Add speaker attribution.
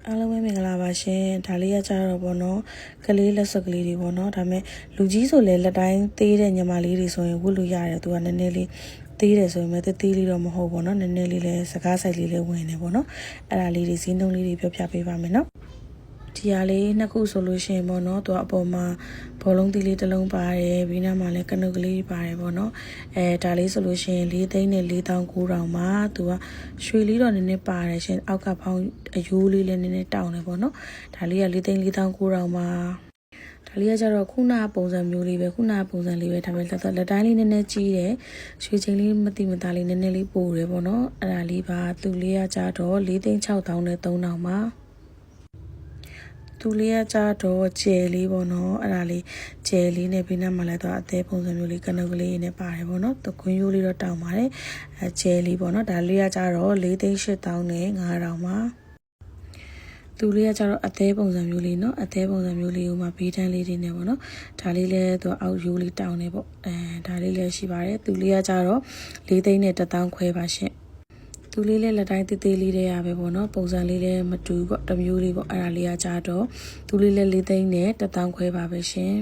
Speaker 1: အားလုံးပဲမင်္ဂလာပါရှင်ဒါလေးကကြတော့ပေါ့နော်ကလေးလက်စွပ်ကလေးတွေပေါ့နော်ဒါပေမဲ့လူကြီးဆိုလဲလက်တိုင်းသေးတဲ့ညီမလေးတွေဆိုရင်ဝတ်လို့ရတယ်သူကနည်းနည်းလေးသေးတယ်ဆိုရင်ပဲသေးလေးတော့မဟုတ်ပေါ့နော်နည်းနည်းလေးလဲစကားဆိုင်လေးလဲဝင်နေပေါ့နော်အဲ့ဒါလေးတွေဈေးနှုန်းလေးတွေပြောပြပေးပါမယ်နော်ဒီဟာလေးနှစ်ခုဆိုလို့ရှိရင်ပေါ့နော်သူကအပေါ်မှာဘောလုံးသီးလေးတစ်လုံးပါတယ်ပြီးနောက်မှာလည်းကနုတ်ကလေးပါတယ်ပေါ့နော်ဒါလေးဆိုလို့ရှိရင်4သိန်းနဲ့4,900မှာသူကရွှေလေးတော့နည်းနည်းပါတယ်ရှင်အောက်ကဖောင်းအယိုးလေးလည်းနည်းနည်းတောင်းနေပေါ့နော်ဒါလေးက4သိန်း4,900မှာဒါလေးကကျတော့ခုနပုံစံမျိုးလေးပဲခုနပုံစံလေးပဲဒါပေမဲ့လက်တိုင်းလေးနည်းနည်းကြီးတယ်ရွှေချင်းလေးမတိမသားလေးနည်းနည်းလေးပိုတယ်ပေါ့နော်အဲ့ဒါလေးပါသူလေးကကျတော့4,600နဲ့3,000မှာသူလေးကကြတော့ကျယ်လေးပေါ့နော်အဲ့ဒါလေးကျယ်လေးနဲ့ပြီးနောက်မှလည်းတော့အသေးပုံစံမျိုးလေးကနုတ်ကလေးနဲ့ပါတယ်ပေါ့နော်သူခွင်းရိုးလေးတော့တောင်းပါတယ်ကျယ်လေးပေါ့နော်ဒါလေးကကြတော့4,800နဲ့9,000မှာသူလေးကကြတော့အသေးပုံစံမျိုးလေးနော်အသေးပုံစံမျိုးလေးကိုမှဘေးတန်းလေးတွေနဲ့ပေါ့နော်ဒါလေးလည်းသူအောက်ရိုးလေးတောင်းနေပေါ့ဒါလေးလည်းရှိပါတယ်သူလေးကကြတော့4သိန်းနဲ့1,000ခွဲပါရှင့်သူလေးလည်းလက်တိုင်းသေးသေးလေးတွေရပဲပေါ့နော်ပုံစံလေးလည်းမတူပေါ့တစ်မျိုးလေးပေါ့အဲ့ဒါလေးကကြတော့သူလေးလည်း4သိန်းနဲ့1,000ခွဲပါပဲရှင်